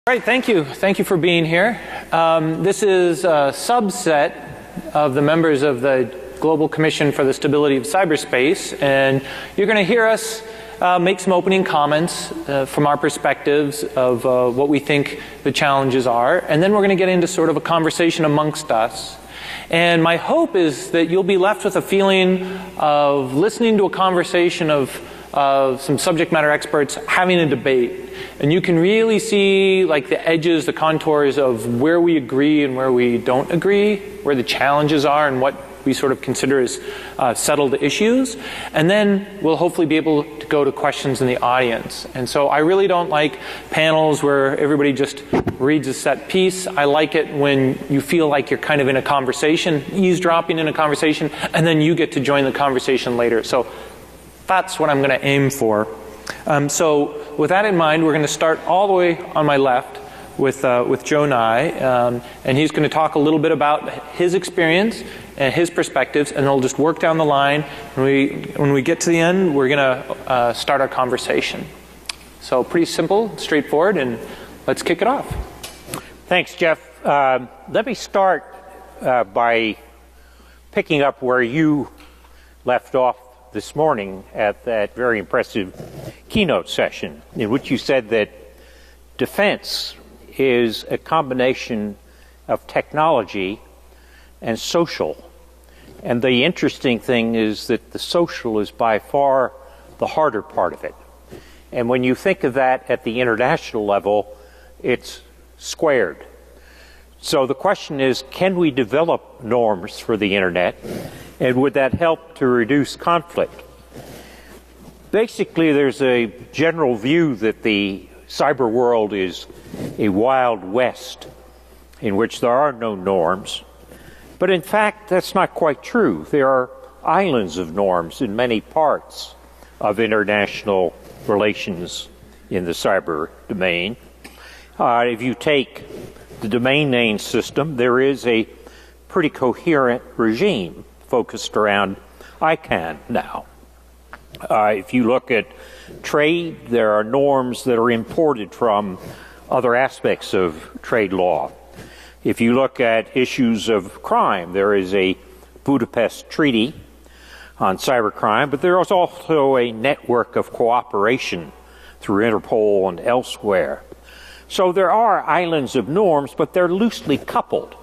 All right, thank you. Thank you for being here. This is a subset of the members of the Global Commission for the Stability of Cyberspace, and you're going to hear us make some opening comments from our perspectives of what we think the challenges are, and then we're going to get into sort of a conversation amongst us. And my hope is that you'll be left with a feeling of listening to a conversation of some subject matter experts having a debate. And you can really see like the edges, the contours of where we agree and where we don't agree, where the challenges are and what we sort of consider as settled issues. And then we'll hopefully be able to go to questions in the audience. And so I really don't like panels where everybody just reads a set piece. I like it when you feel like you're kind of in a conversation, eavesdropping in a conversation, and then you get to join the conversation later. So that's what I'm going to aim for. So with that in mind, we're going to start all the way on my left with Joe Nye, and he's going to talk a little bit about his experience and his perspectives, and we'll just work down the line. When we get to the end, we're going to start our conversation. So pretty simple, straightforward, and let's kick it off. Thanks, Jeff. Let me start by picking up where you left off this morning at that very impressive keynote session, in which you said that defense is a combination of technology and social. And the interesting thing is that the social is by far the harder part of it. And when you think of that at the international level, it's squared. So the question is, can we develop norms for the internet? And would that help to reduce conflict? Basically, there's a general view that the cyber world is a wild west in which there are no norms. But in fact, that's not quite true. There are islands of norms in many parts of international relations in the cyber domain. If you take the domain name system, there is a pretty coherent regime focused around ICANN now. If you look at trade, there are norms that are imported from other aspects of trade law. If you look at issues of crime, there is a Budapest Treaty on cybercrime, but there is also a network of cooperation through Interpol and elsewhere. So there are islands of norms, but they're loosely coupled.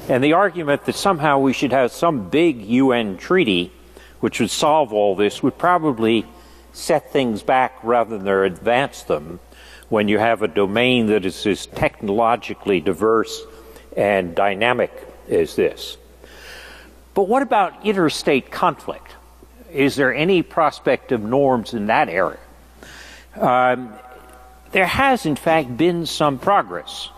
And the argument that somehow we should have some big UN treaty which would solve all this would probably set things back rather than advance them when you have a domain that is as technologically diverse and dynamic as this. But what about interstate conflict? Is there any prospect of norms in that area? There has, in fact, been some progress.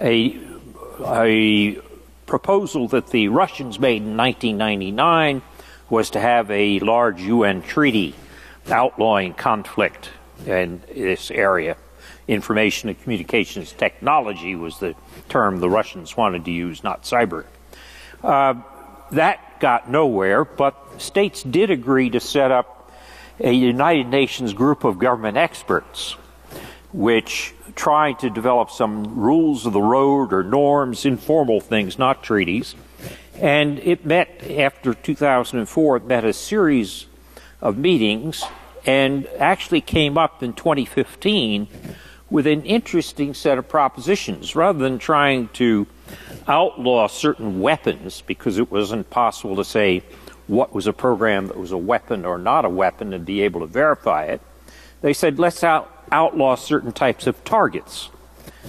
A proposal that the Russians made in 1999 was to have a large UN treaty outlawing conflict in this area. Information and communications technology was the term the Russians wanted to use, not cyber. That got nowhere, but states did agree to set up a United Nations group of government experts which tried to develop some rules of the road or norms, informal things, not treaties. And it met, after 2004, it met a series of meetings and actually came up in 2015 with an interesting set of propositions. Rather than trying to outlaw certain weapons, because it wasn't possible to say what was a program that was a weapon or not a weapon and be able to verify it, they said, let's outlaw certain types of targets,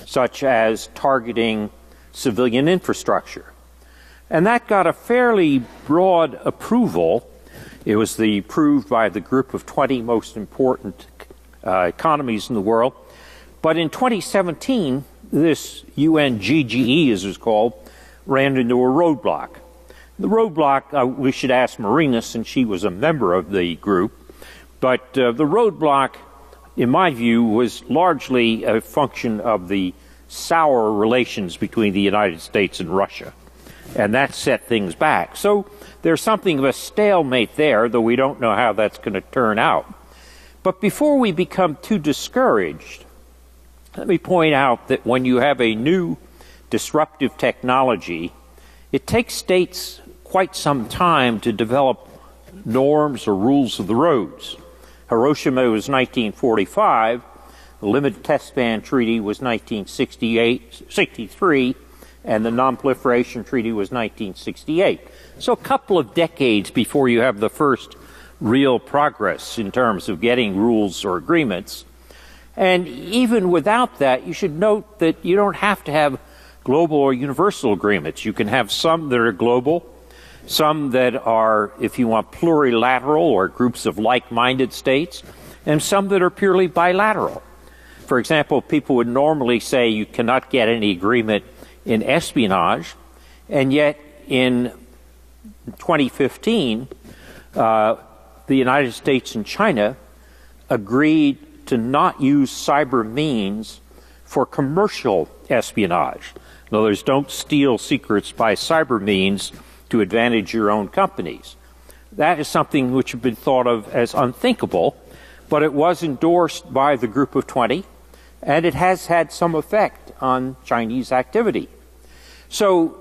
such as targeting civilian infrastructure. And that got a fairly broad approval. It was approved by the group of 20 most important economies in the world. But in 2017, this UNGGE, as it was called, ran into a roadblock. The roadblock, we should ask Marina, since she was a member of the group, but the roadblock, in my view, was largely a function of the sour relations between the United States and Russia. And that set things back. So there's something of a stalemate there, though we don't know how that's going to turn out. But before we become too discouraged, let me point out that when you have a new disruptive technology, it takes states quite some time to develop norms or rules of the roads. Hiroshima was 1945, the Limited Test Ban Treaty was 1963, and the Non-Proliferation Treaty was 1968. So a couple of decades before you have the first real progress in terms of getting rules or agreements. And even without that, you should note that you don't have to have global or universal agreements. You can have some that are global, some that are, if you want, plurilateral or groups of like-minded states, and some that are purely bilateral. For example, people would normally say you cannot get any agreement in espionage, and yet in 2015, the United States and China agreed to not use cyber means for commercial espionage. In other words, don't steal secrets by cyber means to advantage your own companies. That is something which had been thought of as unthinkable, but it was endorsed by the Group of 20, and it has had some effect on Chinese activity. So,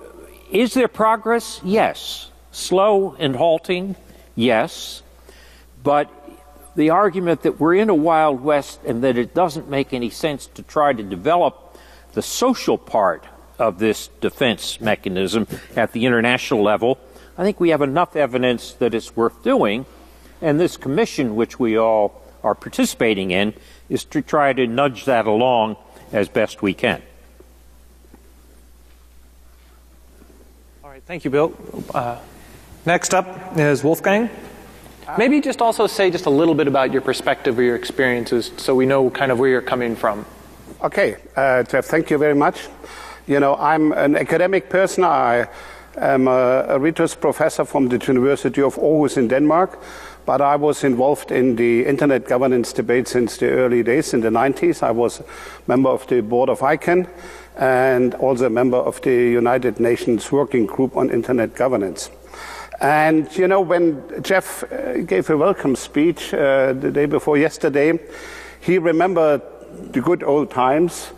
is there progress? Yes. Slow and halting? Yes. But the argument that we're in a Wild West and that it doesn't make any sense to try to develop the social part of this defense mechanism at the international level, I think we have enough evidence that it's worth doing, and this commission, which we all are participating in, is to try to nudge that along as best we can. All right, thank you, Bill. Next up is Wolfgang. Maybe just also say just a little bit about your perspective or your experiences so we know kind of where you're coming from. Okay, Jeff, thank you very much. You know, I'm an academic person. I am a emeritus professor from the University of Aarhus in Denmark, but I was involved in the internet governance debate since the early days in the 90s. I was a member of the board of ICANN and also a member of the United Nations Working Group on Internet Governance. And, you know, when Jeff gave a welcome speech the day before yesterday, he remembered the good old times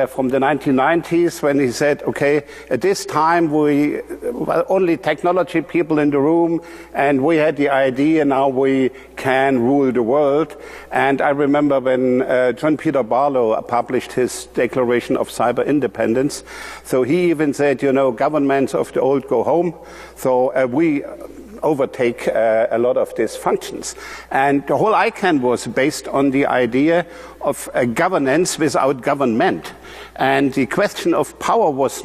from the 1990s when he said, okay, at this time we were only technology people in the room and we had the idea, now we can rule the world. And I remember when John Peter Barlow published his Declaration of Cyber Independence. So he even said, you know, governments of the old go home. So we overtake a lot of these functions. And the whole ICANN was based on the idea of governance without government. And the question of power was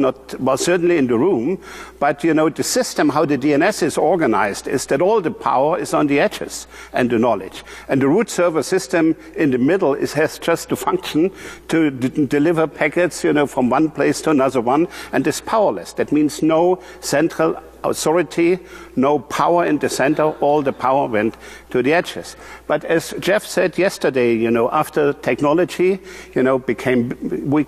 certainly in the room, but you know, the system, how the DNS is organized, is that all the power is on the edges and the knowledge. And the root server system in the middle has just to function to deliver packets, you know, from one place to another one, and is powerless. That means no central authority, no power in the center, all the power went to the edges. But as Jeff said yesterday, you know, after technology, you know, we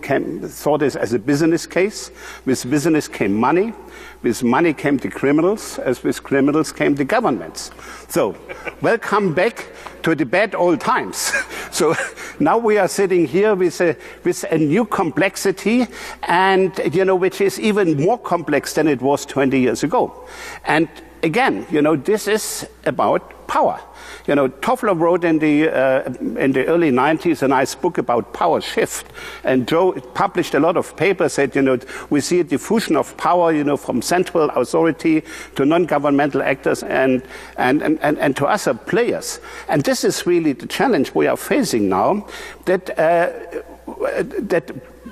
saw this as a business case. With business came money. With money came the criminals. As with criminals came the governments. So, welcome back to the bad old times. So now we are sitting here with a new complexity, and you know, which is even more complex than it was 20 years ago. And again, you know, this is about power. You know, Toffler wrote in the early 90s a nice book about power shift, and Joe published a lot of papers that, you know, we see a diffusion of power, you know, from central authority to non-governmental actors and to other players. And this is really the challenge we are facing now, that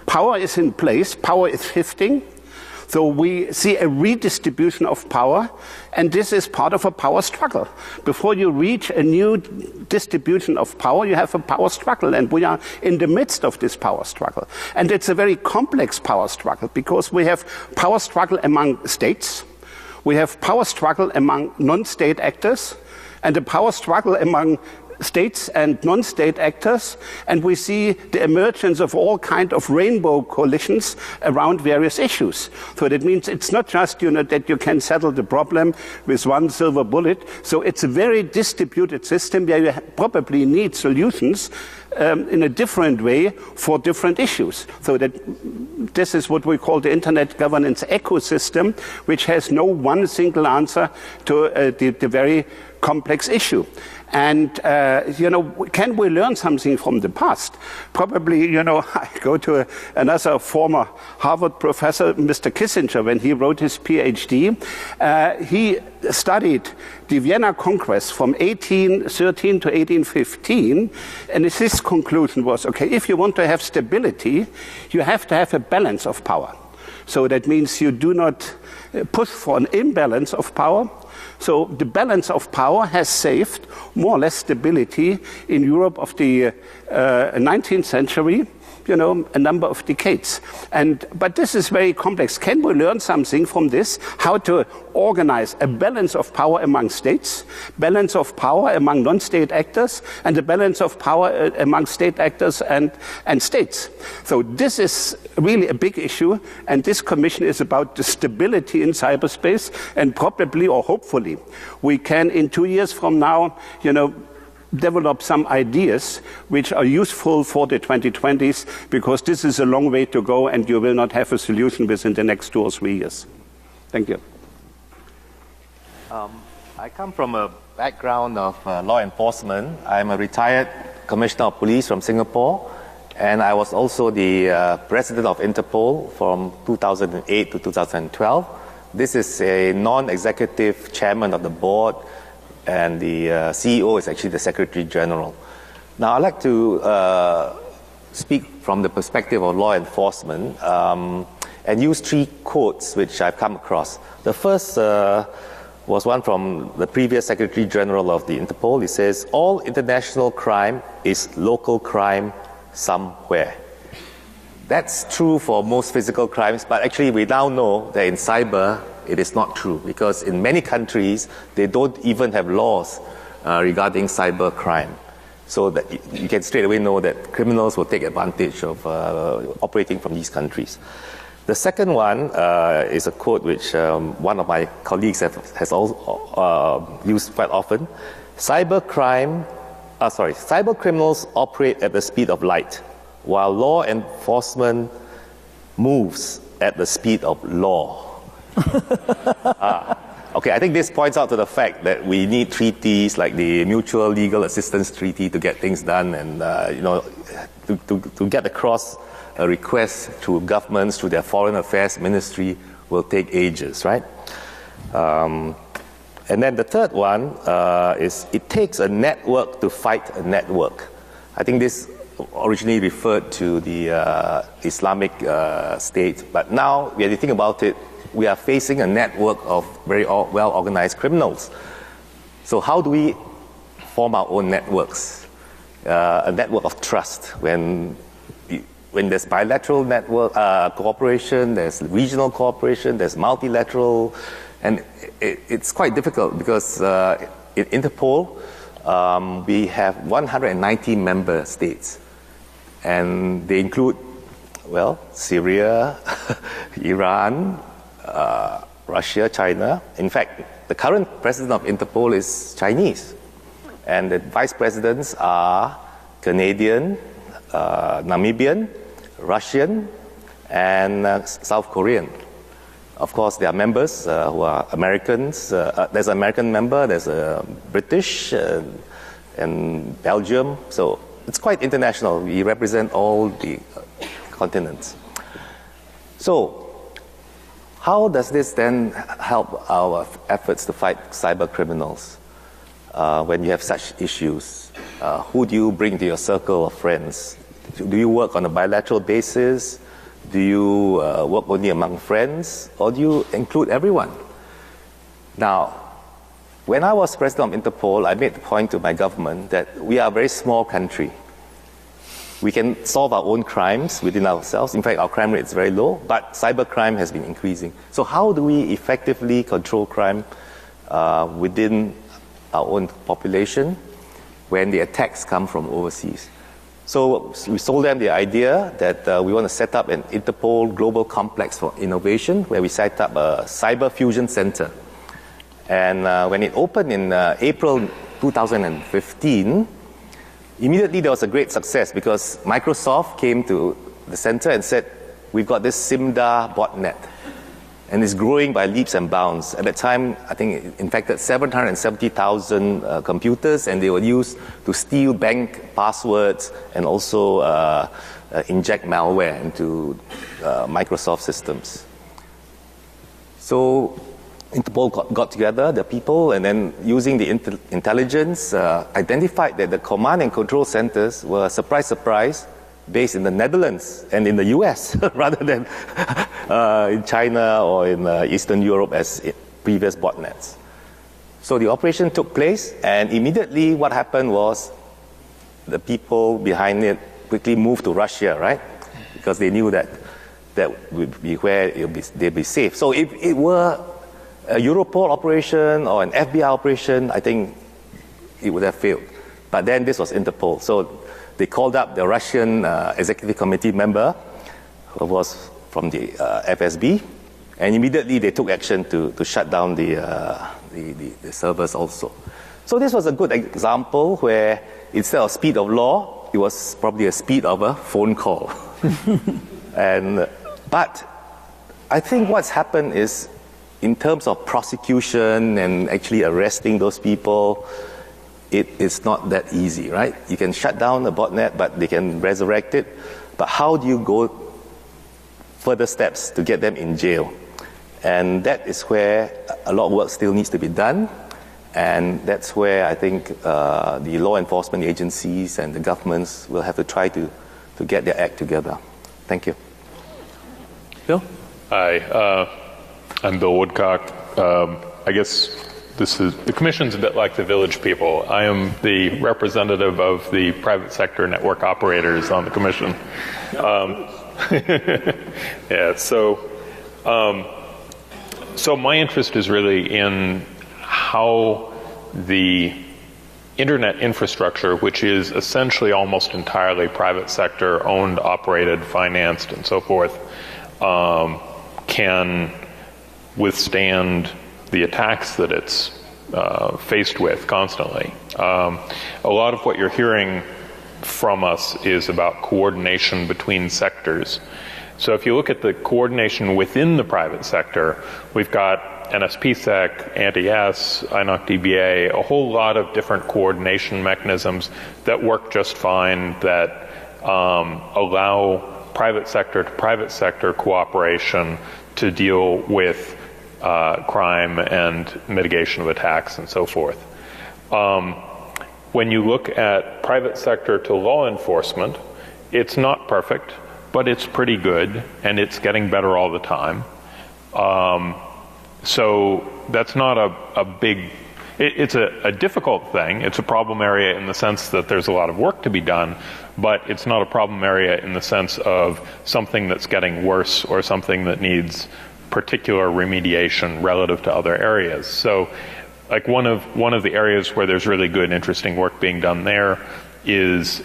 power is in place, power is shifting. So we see a redistribution of power, and this is part of a power struggle. Before you reach a new distribution of power, you have a power struggle, and we are in the midst of this power struggle. And it's a very complex power struggle, because we have power struggle among states, we have power struggle among non-state actors, and a power struggle among states and non-state actors, and we see the emergence of all kinds of rainbow coalitions around various issues. So that means it's not just that you can settle the problem with one silver bullet. So it's a very distributed system where you probably need solutions in a different way for different issues. So that this is what we call the internet governance ecosystem, which has no one single answer to the very complex issue. And, can we learn something from the past? Probably, I go to another former Harvard professor, Mr. Kissinger, when he wrote his PhD. He studied the Vienna Congress from 1813 to 1815, and his conclusion was, okay, if you want to have stability, you have to have a balance of power. So that means you do not push for an imbalance of power. So the balance of power has saved more or less stability in Europe of the 19th century, a number of decades. But this is very complex. Can we learn something from this? How to organize a balance of power among states, balance of power among non-state actors, and a balance of power among state actors and states. So this is really a big issue, and this commission is about the stability in cyberspace, and probably or hopefully we can in 2 years from now, develop some ideas which are useful for the 2020s, because this is a long way to go and you will not have a solution within the next 2 or 3 years. Thank you. I come from a background of law enforcement. I'm a retired commissioner of police from Singapore, and I was also the president of Interpol from 2008 to 2012. This is a non-executive chairman of the board, and the CEO is actually the Secretary General. Now, I'd like to speak from the perspective of law enforcement and use 3 quotes which I've come across. The first was one from the previous Secretary General of the Interpol. He says, all international crime is local crime somewhere. That's true for most physical crimes, but actually we now know that in cyber, it is not true, because in many countries, they don't even have laws regarding cyber crime. So that you can straight away know that criminals will take advantage of operating from these countries. The second one is a quote which one of my colleagues has also used quite often. Cyber criminals operate at the speed of light, while law enforcement moves at the speed of law. Okay, I think this points out to the fact that we need treaties like the Mutual Legal Assistance Treaty to get things done, and to get across a request to governments, to their foreign affairs ministry, will take ages, right? And then the third one is it takes a network to fight a network. I think this originally referred to the Islamic State, but now when you think about it, we are facing a network of very well-organized criminals. So how do we form our own networks? A network of trust. When there's bilateral network cooperation, there's regional cooperation, there's multilateral, and it's quite difficult because in Interpol, we have 190 member states, and they include, Syria, Iran, Russia, China. In fact, the current president of Interpol is Chinese, and the vice presidents are Canadian, Namibian, Russian, and South Korean. Of course, there are members who are Americans. There's an American member, there's a British, and Belgium. So it's quite international. We represent all the continents. So how does this then help our efforts to fight cyber criminals when you have such issues? Who do you bring to your circle of friends? Do you work on a bilateral basis? Do you work only among friends? Or do you include everyone? Now, when I was president of Interpol, I made the point to my government that we are a very small country. We can solve our own crimes within ourselves. In fact, our crime rate is very low, but cybercrime has been increasing. So how do we effectively control crime within our own population? when the attacks come from overseas. So we sold them the idea that we want to set up an Interpol Global Complex for Innovation, where we set up a Cyber Fusion Center. And when it opened in April 2015, immediately there was a great success because Microsoft came to the center and said, we've got this SIMDA botnet, and it's growing by leaps and bounds. At that time, I think it infected 770,000 computers, and they were used to steal bank passwords and also inject malware into Microsoft systems. So Interpol got together, the people, and then using the intelligence, identified that the command and control centers were, surprise, surprise, based in the Netherlands and in the US rather than in China or in Eastern Europe as previous botnets. So the operation took place, and immediately what happened was the people behind it quickly moved to Russia, right? Because they knew that would be where they'd be safe. So if it were a Europol operation or an FBI operation, I think it would have failed. But then this was Interpol. So they called up the Russian executive committee member, who was from the FSB, and immediately they took action to shut down the servers also. So this was a good example where instead of speed of law, it was probably a speed of a phone call. But I think what's happened is, in terms of prosecution and actually arresting those people, it is not that easy, right? You can shut down a botnet, but they can resurrect it. But how do you go further steps to get them in jail? And that is where a lot of work still needs to be done. And that's where I think the law enforcement agencies and the governments will have to try to get their act together. Thank you. Bill? Hi, I'm Bill Woodcock. I guess the Commission's a bit like the village people. I am the representative of the private sector network operators on the Commission. Yeah, so my interest is really in how the internet infrastructure, which is essentially almost entirely private sector owned, operated, financed, and so forth, can withstand the attacks that it's faced with constantly. A lot of what you're hearing from us is about coordination between sectors. So if you look at the coordination within the private sector, we've got NSPSEC, Anti-S, INOC-DBA, a whole lot of different coordination mechanisms that work just fine, that allow private sector to private sector cooperation to deal with crime and mitigation of attacks and so forth. When you look at private sector to law enforcement, it's not perfect, but it's pretty good, and it's getting better all the time. So that's not a big, it's a difficult thing. It's a problem area in the sense that there's a lot of work to be done, but it's not a problem area in the sense of something that's getting worse or something that needs particular remediation relative to other areas. So like one of the areas where there's really good, interesting work being done there is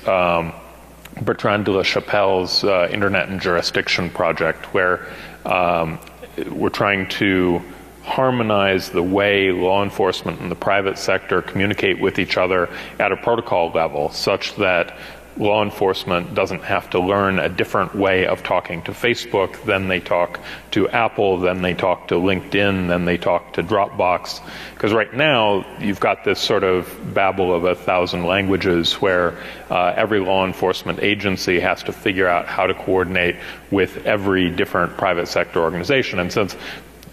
Bertrand de la Chapelle's Internet and Jurisdiction project, where we're trying to harmonize the way law enforcement and the private sector communicate with each other at a protocol level, such that law enforcement doesn't have to learn a different way of talking to Facebook, then they talk to Apple, then they talk to LinkedIn, then they talk to Dropbox. Because right now, you've got this sort of babble of 1,000 languages where every law enforcement agency has to figure out how to coordinate with every different private sector organization. And since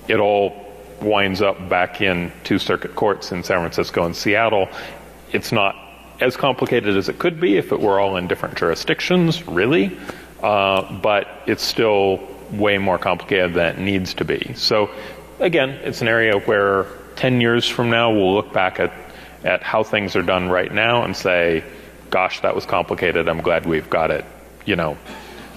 it all winds up back in two circuit courts in San Francisco and Seattle, it's not as complicated as it could be if it were all in different jurisdictions, really, but it's still way more complicated than it needs to be. So again, it's an area where 10 years from now we'll look back at how things are done right now and say, gosh, that was complicated, I'm glad we've got it,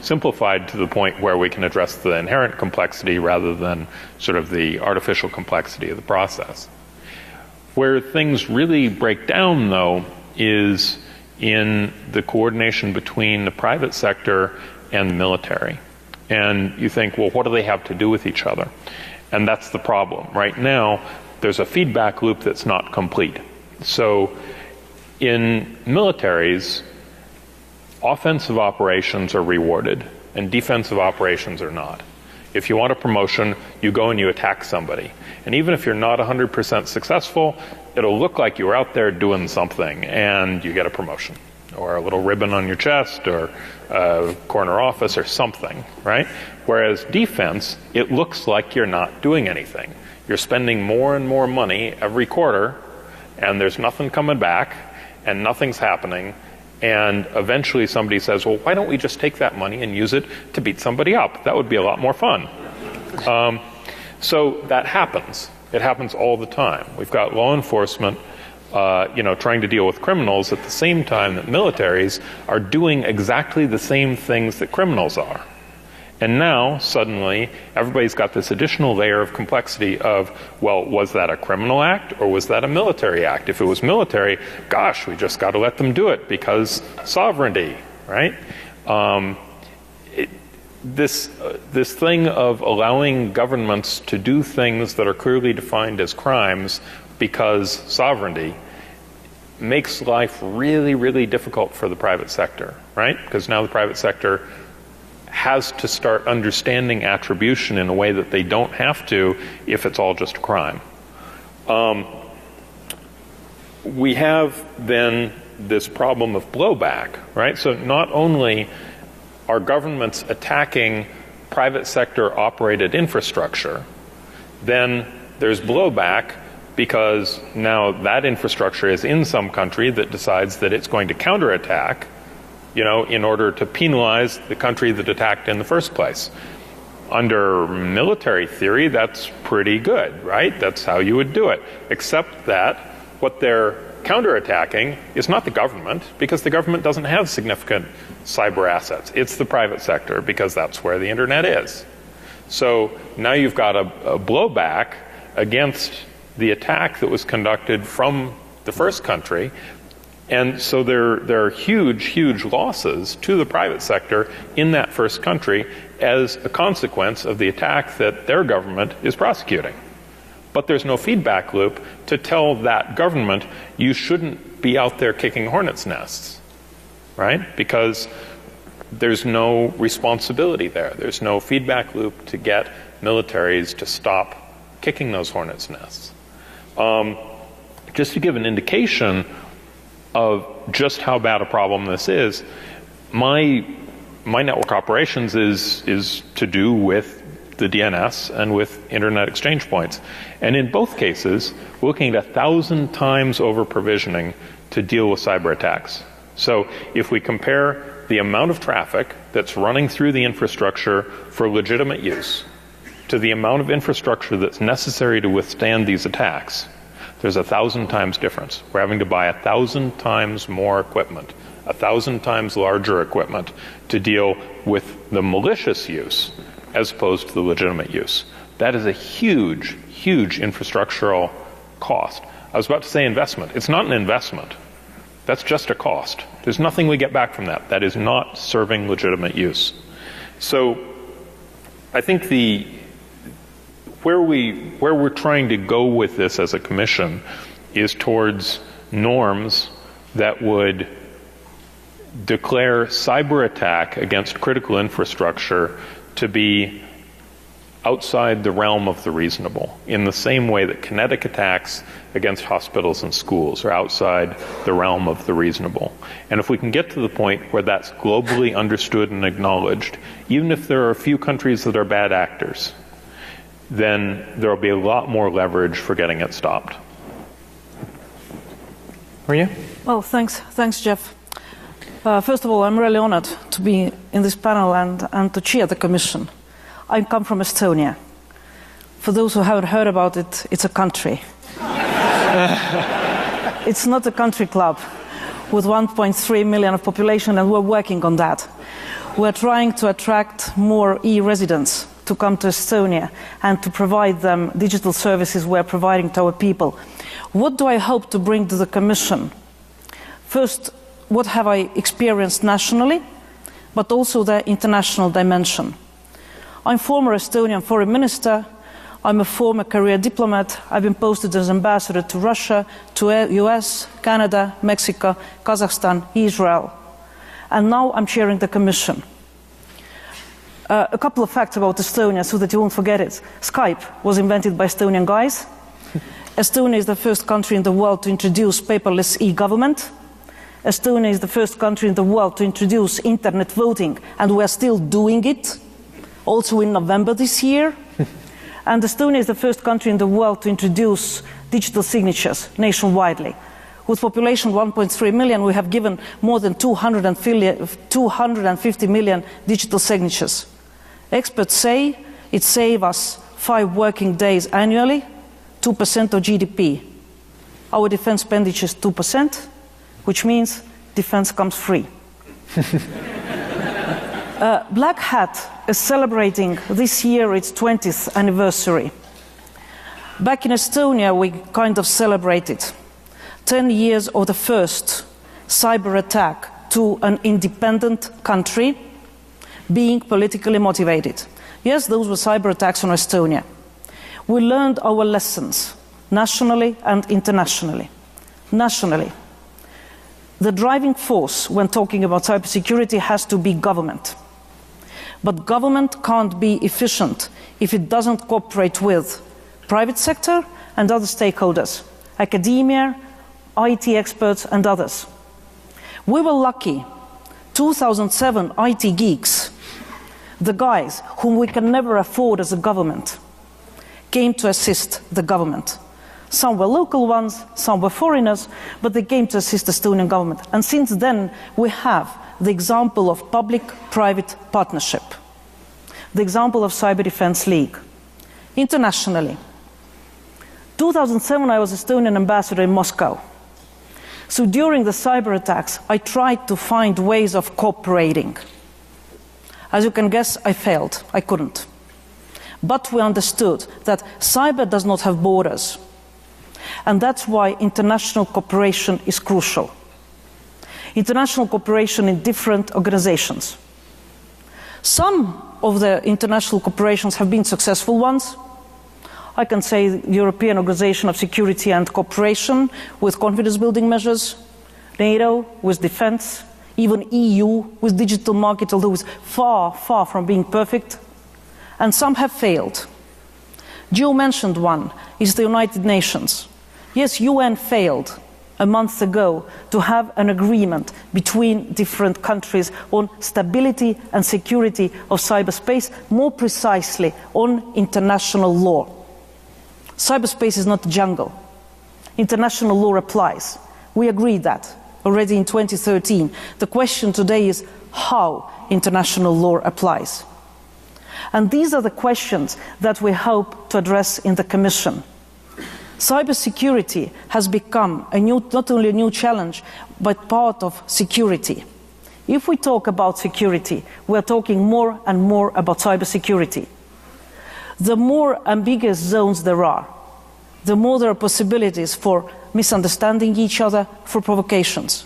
simplified to the point where we can address the inherent complexity rather than sort of the artificial complexity of the process. Where things really break down, though, is in the coordination between the private sector and the military. And you think, well, what do they have to do with each other? And that's the problem. Right now, there's a feedback loop that's not complete. So in militaries, offensive operations are rewarded and defensive operations are not. If you want a promotion, you go and you attack somebody. And even if you're not 100% successful, it'll look like you were out there doing something and you get a promotion or a little ribbon on your chest or a corner office or something, right? Whereas defense, it looks like you're not doing anything. You're spending more and more money every quarter and there's nothing coming back and nothing's happening. And eventually somebody says, well, why don't we just take that money and use it to beat somebody up? That would be a lot more fun. So that happens. It happens all the time. We've got law enforcement, trying to deal with criminals at the same time that militaries are doing exactly the same things that criminals are. And now, suddenly, everybody's got this additional layer of complexity of, well, was that a criminal act or was that a military act? If it was military, gosh, we just got to let them do it because sovereignty, right? This thing of allowing governments to do things that are clearly defined as crimes because sovereignty makes life really, really difficult for the private sector, right? Because now the private sector has to start understanding attribution in a way that they don't have to if it's all just a crime. We have then this problem of blowback, right? So not only are governments attacking private sector operated infrastructure, then there's blowback because now that infrastructure is in some country that decides that it's going to counterattack, in order to penalize the country that attacked in the first place. Under military theory, that's pretty good, right? That's how you would do it. Except that what they're counterattacking is not the government, because the government doesn't have significant cyber assets. It's the private sector, because that's where the internet is. So now you've got a blowback against the attack that was conducted from the first country. And so there are huge, huge losses to the private sector in that first country as a consequence of the attack that their government is prosecuting. But there's no feedback loop to tell that government you shouldn't be out there kicking hornets' nests, right? Because there's no responsibility there. There's no feedback loop to get militaries to stop kicking those hornets' nests. Just to give an indication of just how bad a problem this is, my network operations is to do with the DNS and with internet exchange points. And in both cases, we're looking at 1,000 times over provisioning to deal with cyber attacks. So if we compare the amount of traffic that's running through the infrastructure for legitimate use to the amount of infrastructure that's necessary to withstand these attacks, there's 1,000 times difference. We're having to buy 1,000 times more equipment, 1,000 times larger equipment to deal with the malicious use as opposed to the legitimate use. That is a huge, huge infrastructural cost. I was about to say investment. It's not an investment. That's just a cost. There's nothing we get back from that. That is not serving legitimate use. So I think where we're trying to go with this as a commission is towards norms that would declare cyber attack against critical infrastructure to be outside the realm of the reasonable, in the same way that kinetic attacks against hospitals and schools are outside the realm of the reasonable. And if we can get to the point where that's globally understood and acknowledged, even if there are a few countries that are bad actors, then there will be a lot more leverage for getting it stopped. Maria? Well, thanks, Jeff. First of all, I'm really honored to be in this panel and to chair the Commission. I come from Estonia. For those who haven't heard about it, it's a country. It's not a country club with 1.3 million of population, and we're working on that. We're trying to attract more e-residents to come to Estonia and to provide them digital services we're providing to our people. What do I hope to bring to the Commission? First, what have I experienced nationally, but also the international dimension. I'm former Estonian foreign minister. I'm a former career diplomat. I've been posted as ambassador to Russia, to US, Canada, Mexico, Kazakhstan, Israel. And now I'm chairing the Commission. A couple of facts about Estonia so that you won't forget it. Skype was invented by Estonian guys. Estonia is the first country in the world to introduce paperless e-government. Estonia is the first country in the world to introduce internet voting, and we are still doing it, also in November this year. And Estonia is the first country in the world to introduce digital signatures nationwide. With population 1.3 million, we have given more than 250 million digital signatures. Experts say it saves us 5 working days annually, 2% of GDP. Our defense expenditure is 2%, which means defense comes free. Black Hat is celebrating this year its 20th anniversary. Back in Estonia, we kind of celebrated 10 years of the first cyber attack to an independent country being politically motivated. Yes, those were cyber attacks on Estonia. We learned our lessons nationally and internationally. Nationally, the driving force when talking about cybersecurity has to be government. But government can't be efficient if it doesn't cooperate with private sector and other stakeholders, academia, IT experts and others. We were lucky. 2007 IT geeks, the guys whom we can never afford as a government, came to assist the government. Some were local ones, some were foreigners, but they came to assist the Estonian government. And since then, we have the example of public-private partnership, the example of Cyber Defense League. Internationally, 2007, I was Estonian ambassador in Moscow. So during the cyber attacks, I tried to find ways of cooperating. As you can guess, I failed. I couldn't. But we understood that cyber does not have borders. And that's why international cooperation is crucial. International cooperation in different organizations. Some of the international cooperations have been successful ones. I can say the European Organization of Security and Cooperation with confidence-building measures, NATO with defense, even EU with digital market, although it's far, far from being perfect. And some have failed. Joe mentioned one, is the United Nations. Yes, UN failed a month ago to have an agreement between different countries on stability and security of cyberspace, more precisely on international law. Cyberspace is not a jungle. International law applies. We agreed that already in 2013. The question today is how international law applies. And these are the questions that we hope to address in the Commission. Cybersecurity has become not only a new challenge, but part of security. If we talk about security, we are talking more and more about cybersecurity. The more ambiguous zones there are, the more there are possibilities for misunderstanding each other, for provocations.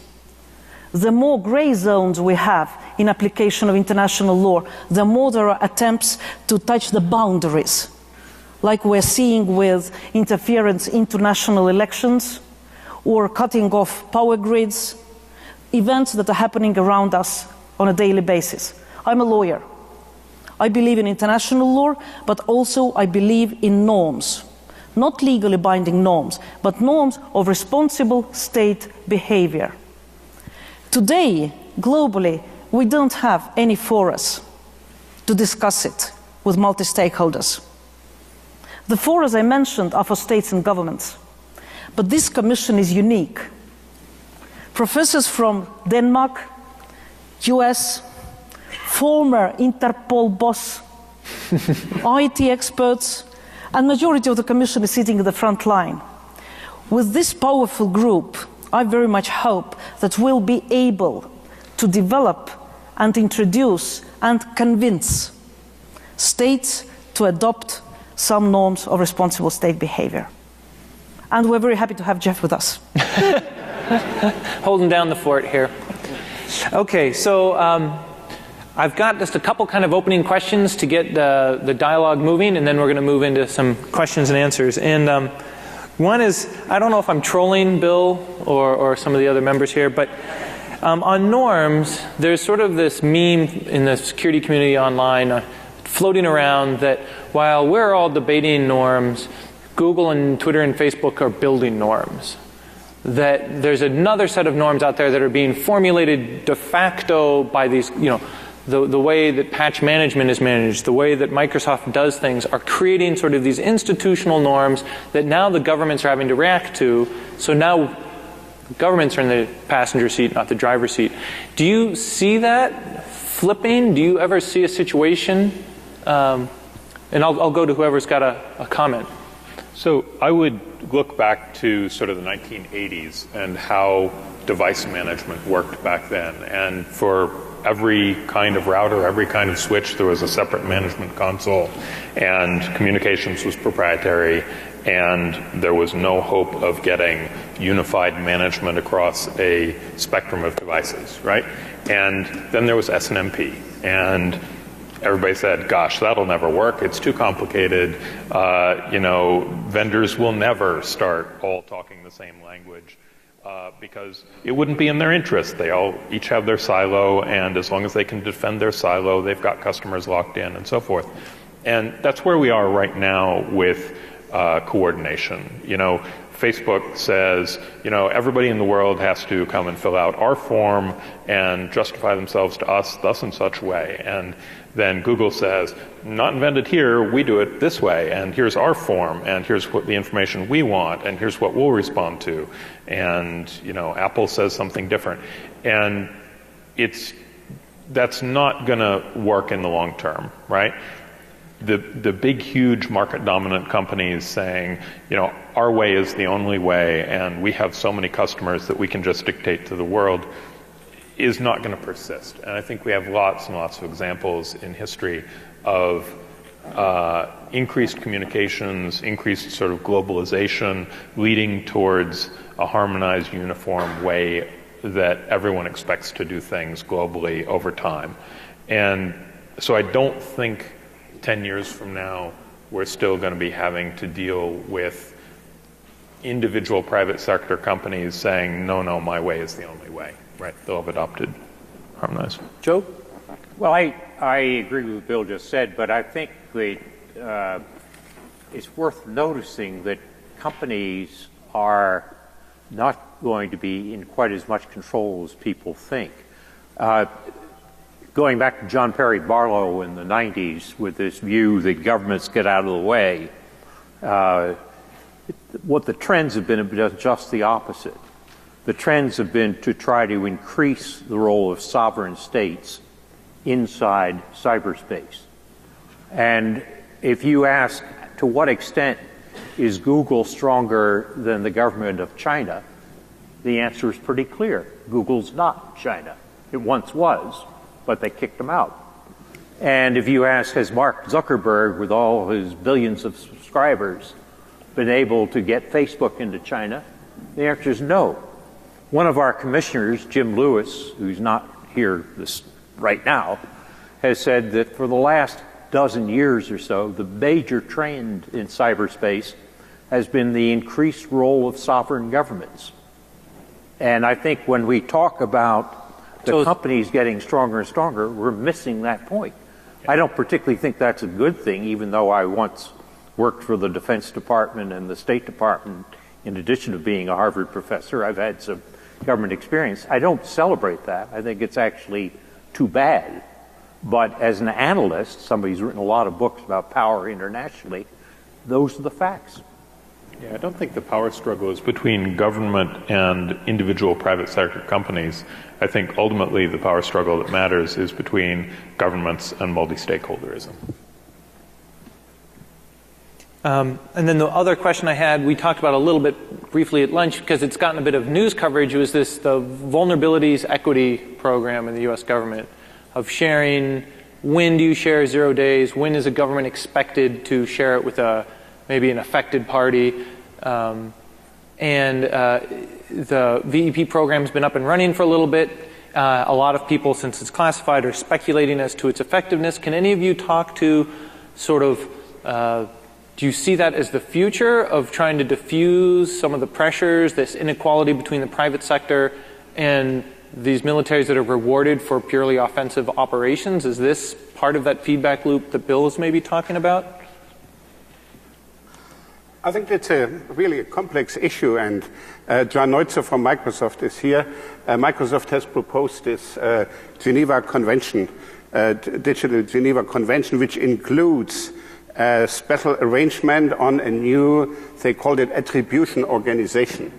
The more grey zones we have in application of international law, the more there are attempts to touch the boundaries, like we're seeing with interference into national elections or cutting off power grids, events that are happening around us on a daily basis. I'm a lawyer. I believe in international law, but also I believe in norms. Not legally binding norms, but norms of responsible state behavior. Today, globally, we don't have any forums to discuss it with multi-stakeholders. The forums I mentioned are for states and governments. But this Commission is unique. Professors from Denmark, US, former Interpol boss, IT experts, and majority of the Commission is sitting in the front line. With this powerful group, I very much hope that we'll be able to develop and introduce and convince states to adopt some norms of responsible state behavior. And we're very happy to have Jeff with us. holding down the fort here. Okay, so I've got just a couple kind of opening questions to get the dialogue moving, and then we're going to move into some questions and answers. And one is, I don't know if I'm trolling Bill or some of the other members here, but on norms, there's sort of this meme in the security community online floating around that while we're all debating norms, Google and Twitter and Facebook are building norms. That there's another set of norms out there that are being formulated de facto by these, the way that patch management is managed, the way that Microsoft does things are creating sort of these institutional norms that now the governments are having to react to. So now governments are in the passenger seat, not the driver's seat. Do you see that flipping? Do you ever see a situation? And I'll go to whoever's got a comment. So I would look back to sort of the 1980s and how device management worked back then. And for every kind of router, every kind of switch, there was a separate management console, and communications was proprietary, and there was no hope of getting unified management across a spectrum of devices, right? And then there was SNMP, and everybody said, gosh, that'll never work. It's too complicated. Vendors will never start all talking the same language because it wouldn't be in their interest. They all each have their silo, and as long as they can defend their silo, they've got customers locked in and so forth. And that's where we are right now with coordination. Facebook says, everybody in the world has to come and fill out our form and justify themselves to us thus and such way. And then Google says, not invented here, we do it this way, and here's our form, and here's what the information we want, and here's what we'll respond to. And, Apple says something different. And that's not going to work in the long term, right? The big, huge market-dominant companies saying, our way is the only way, and we have so many customers that we can just dictate to the world, is not going to persist. And I think we have lots and lots of examples in history of increased communications, increased sort of globalization, leading towards a harmonized, uniform way that everyone expects to do things globally over time. And so I don't think 10 years from now, we're still going to be having to deal with individual private sector companies saying, no, my way is the only way, right? They'll have adopted harmonized. Joe? Well, I agree with what Bill just said, but I think that it's worth noticing that companies are not going to be in quite as much control as people think. Going back to John Perry Barlow in the 90s with this view that governments get out of the way, what the trends have been just the opposite. The trends have been to try to increase the role of sovereign states inside cyberspace. And if you ask to what extent is Google stronger than the government of China, the answer is pretty clear. Google's not China. It once was, but they kicked them out. And if you ask, has Mark Zuckerberg, with all his billions of subscribers, been able to get Facebook into China? The answer is no. One of our commissioners, Jim Lewis, who's not here right now, has said that for the last dozen years or so, the major trend in cyberspace has been the increased role of sovereign governments. And I think when we talk about the companies getting stronger and stronger, we're missing that point. I don't particularly think that's a good thing, even though I once worked for the Defense Department and the State Department. In addition to being a Harvard professor, I've had some government experience. I don't celebrate that. I think it's actually too bad. But as an analyst, somebody who's written a lot of books about power internationally, those are the facts. Yeah, I don't think the power struggle is between government and individual private sector companies. I think ultimately the power struggle that matters is between governments and multi-stakeholderism. And then the other question I had, we talked about a little bit briefly at lunch because it's gotten a bit of news coverage, was the Vulnerabilities Equity Program in the U.S. government of sharing, when do you share 0 days, when is a government expected to share it with maybe an affected party. And the VEP program's been up and running for a little bit. A lot of people, since it's classified, are speculating as to its effectiveness. Can any of you talk to sort of, do you see that as the future of trying to diffuse some of the pressures, this inequality between the private sector and these militaries that are rewarded for purely offensive operations? Is this part of that feedback loop that Bill is maybe talking about? I think it's a really complex issue, and John Neutzer from Microsoft is here. Microsoft has proposed this Geneva Convention, Digital Geneva Convention, which includes a special arrangement on a new, they called it attribution organization.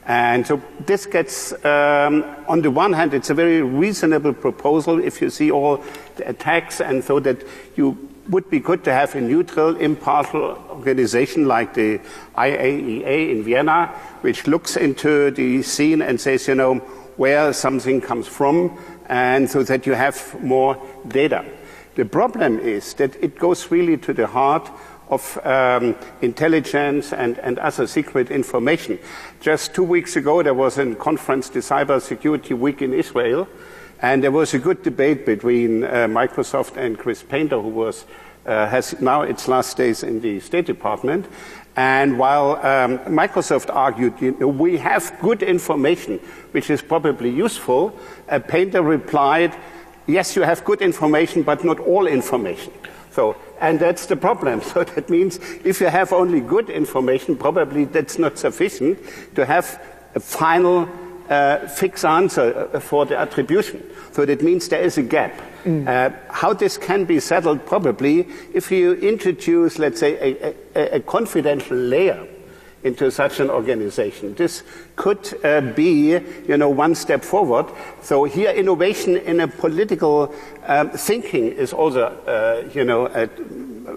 And so this gets, on the one hand, it's a very reasonable proposal if you see all the attacks, and so that you would be good to have a neutral, impartial organization like the IAEA in Vienna, which looks into the scene and says, you know, where something comes from, and so that you have more data. The problem is that it goes really to the heart of intelligence and other secret information. Just 2 weeks ago, there was a conference, the Cyber Security Week in Israel, and there was a good debate between Microsoft and Chris Painter, who has now its last days in the State Department. And while Microsoft argued, you know, we have good information, which is probably useful, Painter replied, yes, you have good information, but not all information. So, and that's the problem. So that means if you have only good information, probably that's not sufficient to have a final fixed answer for the attribution. So that means there is a gap. How this can be settled, probably, if you introduce, let's say, a confidential layer into such an organization. This could be, you know, one step forward. So here, innovation in a political thinking is also, you know,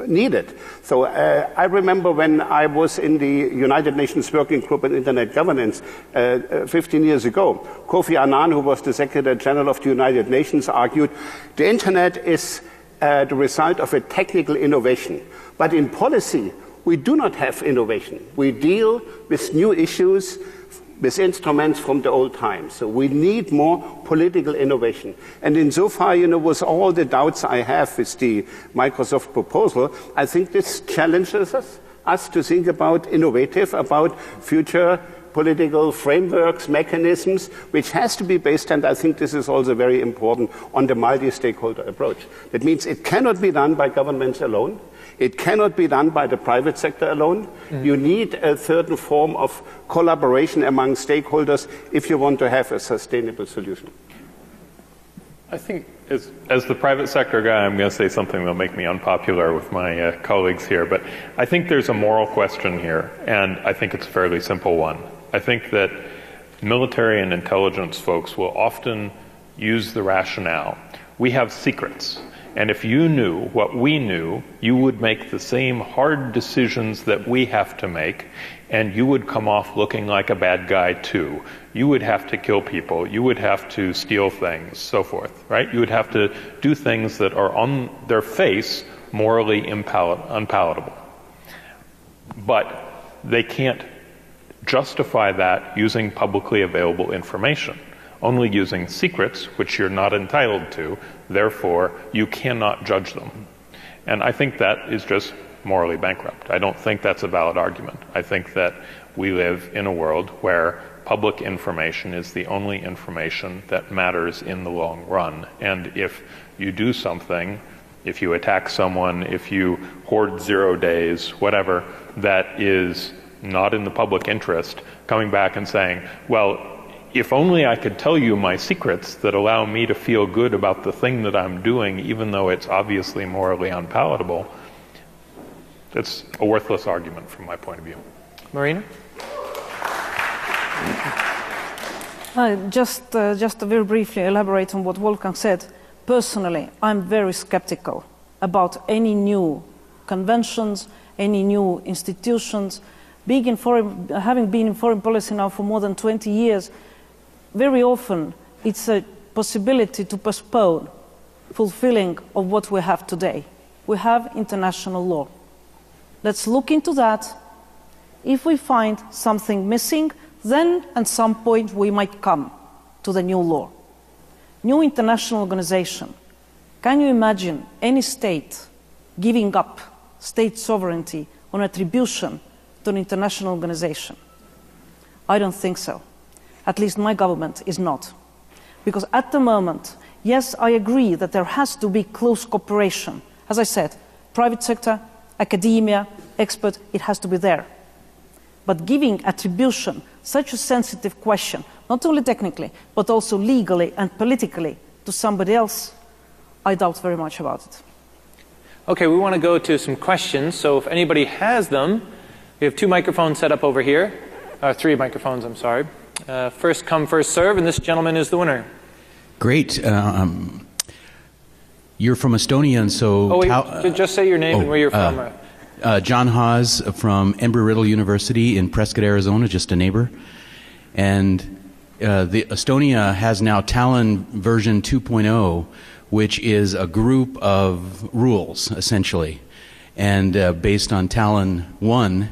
needed. So I remember when I was in the United Nations Working Group on Internet Governance 15 years ago, Kofi Annan, who was the Secretary General of the United Nations, argued the Internet is the result of a technical innovation. But in policy, we do not have innovation. We deal with new issues, with instruments from the old times. So we need more political innovation. And insofar, you know, with all the doubts I have with the Microsoft proposal, I think this challenges us to think about innovative, about future political frameworks, mechanisms, which has to be based, and I think this is also very important, on the multi-stakeholder approach. That means it cannot be done by governments alone. It cannot be done by the private sector alone. You need a certain form of collaboration among stakeholders if you want to have a sustainable solution. I think as the private sector guy, I'm going to say something that'll make me unpopular with my colleagues here, but I think there's a moral question here, and I think it's a fairly simple one. I think that military and intelligence folks will often use the rationale. We have secrets. And if you knew what we knew, you would make the same hard decisions that we have to make, and you would come off looking like a bad guy too. You would have to kill people, you would have to steal things, so forth, right? You would have to do things that are on their face morally unpalatable. But they can't justify that using publicly available information. Only using secrets, which you're not entitled to, therefore you cannot judge them. And I think that is just morally bankrupt. I don't think that's a valid argument. I think that we live in a world where public information is the only information that matters in the long run. And if you do something, if you attack someone, if you hoard 0 days, whatever, that is not in the public interest, coming back and saying, well, if only I could tell you my secrets that allow me to feel good about the thing that I'm doing, even though it's obviously morally unpalatable, it's a worthless argument from my point of view. Marina? Just to very briefly elaborate on what Wolfgang said. Personally, I'm very skeptical about any new conventions, any new institutions. Having been in foreign policy now for more than 20 years, very often it's a possibility to postpone fulfilling of what we have today. We have international law. Let's look into that. If we find something missing, then at some point we might come to the new law. New international organization. Can you imagine any state giving up state sovereignty on attribution to an international organization? I don't think so. At least my government is not. Because at the moment, yes, I agree that there has to be close cooperation. As I said, private sector, academia, expert, it has to be there. But giving attribution, such a sensitive question, not only technically, but also legally and politically, to somebody else, I doubt very much about it. Okay, we want to go to some questions, so if anybody has them, we have 2 microphones set up over here. 3 microphones, I'm sorry. First come, first serve, and this gentleman is the winner. Great. You're from Estonia, and so... Oh, wait, just say your name and where you're from. John Haas from Embry-Riddle University in Prescott, Arizona, just a neighbor. And the Estonia has now Talon version 2.0, which is a group of rules, essentially, and based on Talon 1.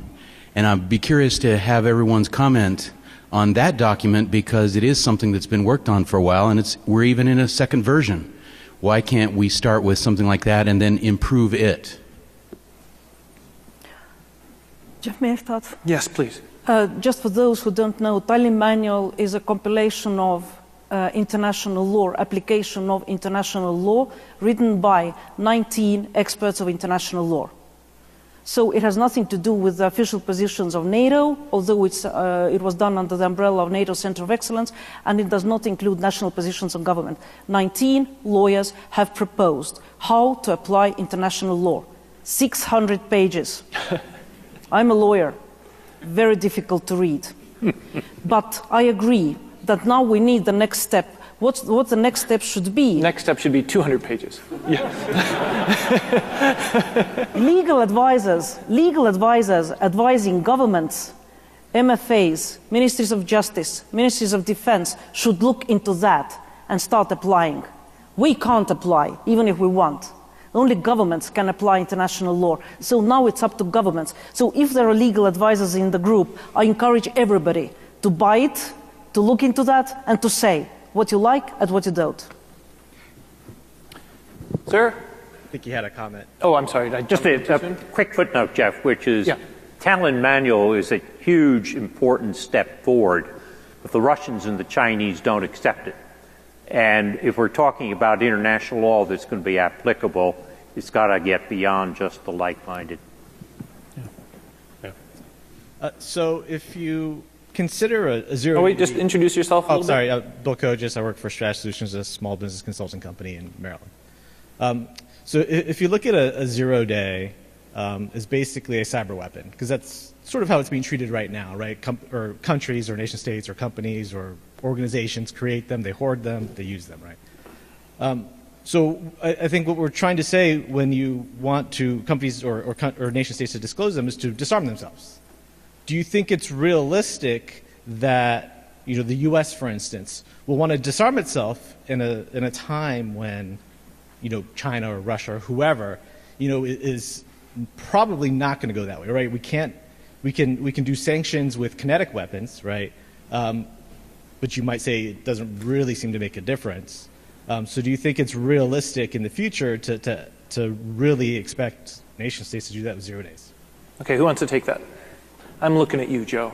And I'd be curious to have everyone's comment on that document, because it is something that's been worked on for a while, and we're even in a second version. Why can't we start with something like that and then improve it? Jeff, may I start? Yes, please. Just for those who don't know, Tallinn Manual is a compilation of international law, application of international law, written by 19 experts of international law. So it has nothing to do with the official positions of NATO, although it was done under the umbrella of NATO Center of Excellence, and it does not include national positions of government. 19 lawyers have proposed how to apply international law. 600 pages. I'm a lawyer. Very difficult to read. But I agree that now we need the next step. What the next step should be? Next step should be 200 pages. Yeah. Legal advisors advising governments, MFAs, ministries of justice, ministries of defense should look into that and start applying. We can't apply, even if we want. Only governments can apply international law. So now it's up to governments. So if there are legal advisors in the group, I encourage everybody to buy it, to look into that, and to say what you like and what you don't. Sir? I think you had a comment. Oh, I'm sorry. Just a quick footnote, Jeff, which is Talon Manual is a huge, important step forward, but the Russians and the Chinese don't accept it. And if we're talking about international law that's going to be applicable, it's got to get beyond just the like-minded. So if you consider a zero... Oh, wait, just introduce yourself a little sorry, bit. Bill Kogis. I work for Strat Solutions, a small business consulting company in Maryland. So if you look at a 0 day as basically a cyber weapon, because that's sort of how it's being treated right now, right? Or countries or nation states or companies or organizations create them, they hoard them, they use them, right? So I think what we're trying to say when you want to companies or nation states to disclose them is to disarm themselves. Do you think it's realistic that the U.S., for instance, will want to disarm itself in a time when China or Russia or whoever is probably not going to go that way, right? We can do sanctions with kinetic weapons, right? But you might say it doesn't really seem to make a difference. So do you think it's realistic in the future to really expect nation states to do that with 0 days? Okay, who wants to take that? I'm looking at you, Joe.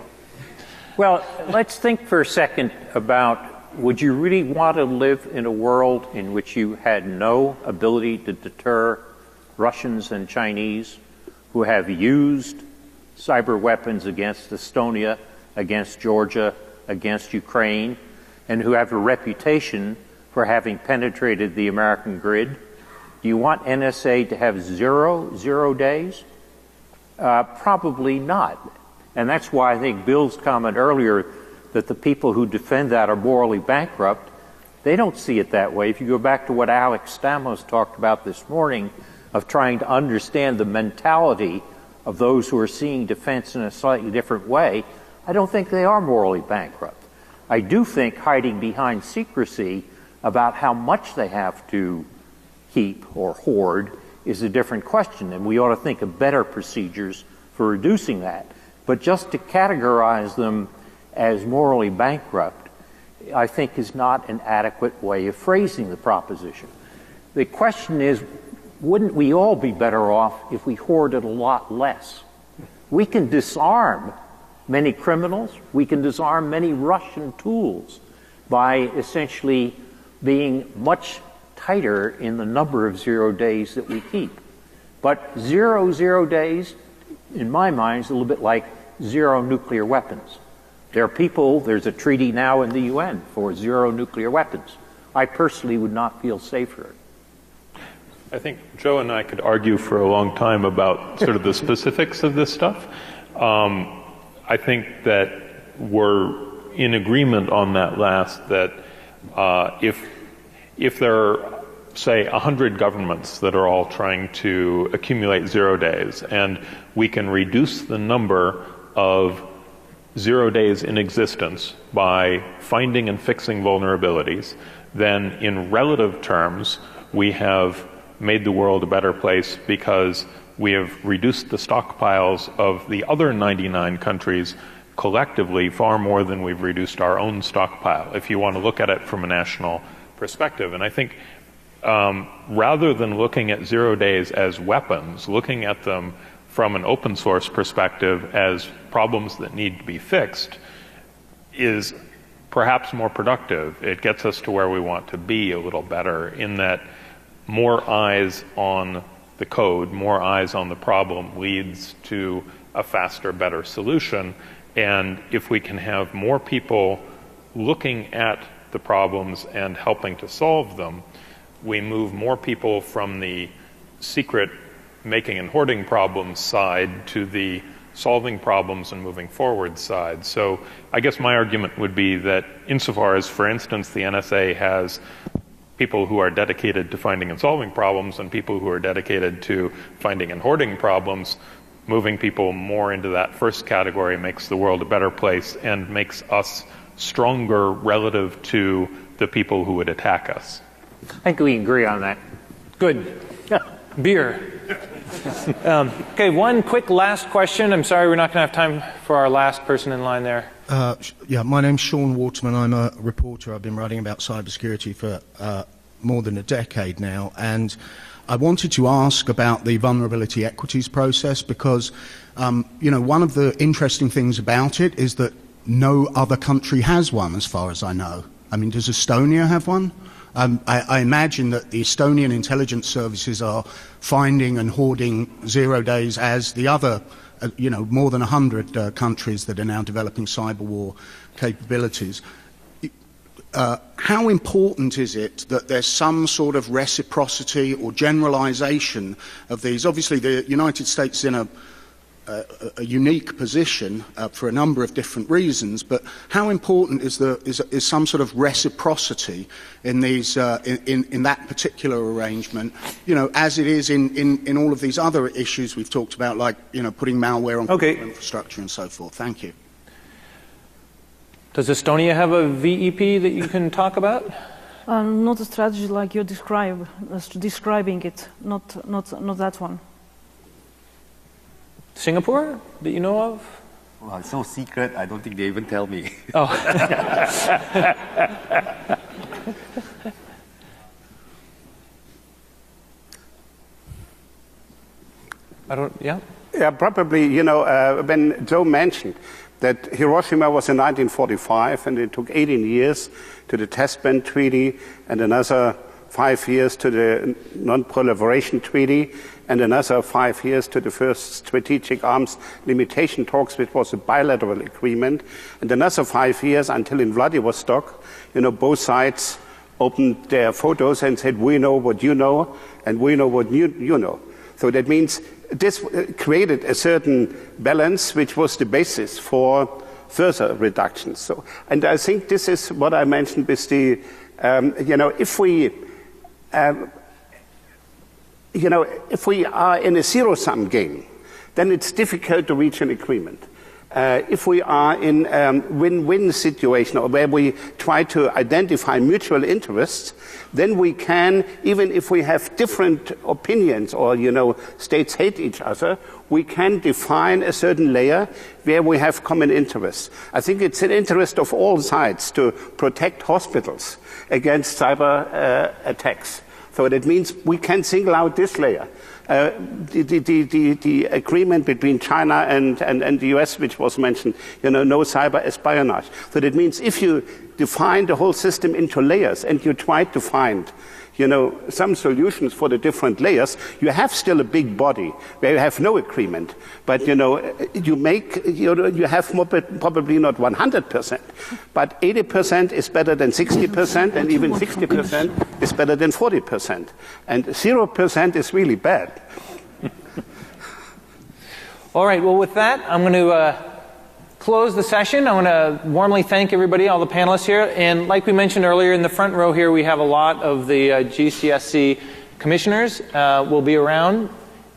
Well, let's think for a second about, would you really want to live in a world in which you had no ability to deter Russians and Chinese who have used cyber weapons against Estonia, against Georgia, against Ukraine, and who have a reputation for having penetrated the American grid? Do you want NSA to have zero days? Probably not. And that's why I think Bill's comment earlier that the people who defend that are morally bankrupt, they don't see it that way. If you go back to what Alex Stamos talked about this morning of trying to understand the mentality of those who are seeing defense in a slightly different way, I don't think they are morally bankrupt. I do think hiding behind secrecy about how much they have to keep or hoard is a different question, and we ought to think of better procedures for reducing that. But just to categorize them as morally bankrupt, I think is not an adequate way of phrasing the proposition. The question is, wouldn't we all be better off if we hoarded a lot less? We can disarm many criminals. We can disarm many Russian tools by essentially being much tighter in the number of 0 days that we keep. But 0 days, in my mind, is a little bit like 0 nuclear weapons. There's a treaty now in the UN for 0 nuclear weapons. I personally would not feel safer. I think Joe and I could argue for a long time about sort of the specifics of this stuff. I think that we're in agreement on that last, that if there are, say, 100 governments that are all trying to accumulate 0 days, and we can reduce the number of 0 days in existence by finding and fixing vulnerabilities, then in relative terms, we have made the world a better place because we have reduced the stockpiles of the other 99 countries collectively far more than we've reduced our own stockpile, if you want to look at it from a national perspective. And I think rather than looking at 0 days as weapons, looking at them from an open source perspective as problems that need to be fixed is perhaps more productive. It gets us to where we want to be a little better, in that more eyes on the code, more eyes on the problem leads to a faster, better solution. And if we can have more people looking at the problems and helping to solve them, we move more people from the secret making and hoarding problems side to the solving problems and moving forward side. So I guess my argument would be that insofar as, for instance, the NSA has people who are dedicated to finding and solving problems and people who are dedicated to finding and hoarding problems, moving people more into that first category makes the world a better place and makes us stronger relative to the people who would attack us. I think we agree on that. Good. Beer. Okay, one quick last question. I'm sorry we're not going to have time for our last person in line there. Yeah, my name's Sean Waterman. I'm a reporter. I've been writing about cybersecurity for more than a decade now, and I wanted to ask about the vulnerability equities process because, one of the interesting things about it is that no other country has one, as far as I know. I mean, does Estonia have one? I imagine that the Estonian intelligence services are finding and hoarding 0 days as the other, more than 100 countries that are now developing cyber war capabilities. How important is it that there's some sort of reciprocity or generalization of these? Obviously, the United States is in a unique position for a number of different reasons, but how important is some sort of reciprocity in these in that particular arrangement, as it is in all of these other issues we've talked about, like putting malware on infrastructure and so forth? Thank you. Does Estonia have a VEP that you can talk about? Not a strategy like you're describing it. Not that one. Singapore, that you know of? Well, it's so secret, I don't think they even tell me. Oh. Yeah, probably, when Joe mentioned that Hiroshima was in 1945 and it took 18 years to the Test Ban Treaty and another 5 years to the Non-Proliferation Treaty and another 5 years to the first Strategic Arms Limitation Talks, which was a bilateral agreement, and another 5 years until in Vladivostok, both sides opened their photos and said, we know what you know and we know what you know. So that means this created a certain balance which was the basis for further reductions. So, and I think this is what I mentioned with the, if we are in a zero-sum game, then it's difficult to reach an agreement. If we are in a win-win situation, or where we try to identify mutual interests, then we can, even if we have different opinions or, states hate each other, we can define a certain layer where we have common interests. I think it's an interest of all sides to protect hospitals against cyber attacks. So that means we can single out this layer. The agreement between China and the US, which was mentioned, no cyber espionage. So that means if you define the whole system into layers and you try to find some solutions for the different layers, you have still a big body where you have no agreement. But, you have probably not 100%, but 80% is better than 60%, and even 60% is better than 40%. And 0% is really bad. All right, well, with that, I'm going to close the session. I want to warmly thank everybody, all the panelists here. And like we mentioned earlier, in the front row here, we have a lot of the GCSC commissioners will be around.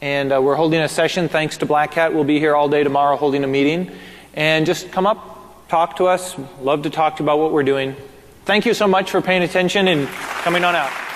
And we're holding a session thanks to Black Hat. We'll be here all day tomorrow holding a meeting. And just come up, talk to us. Love to talk to you about what we're doing. Thank you so much for paying attention and coming on out.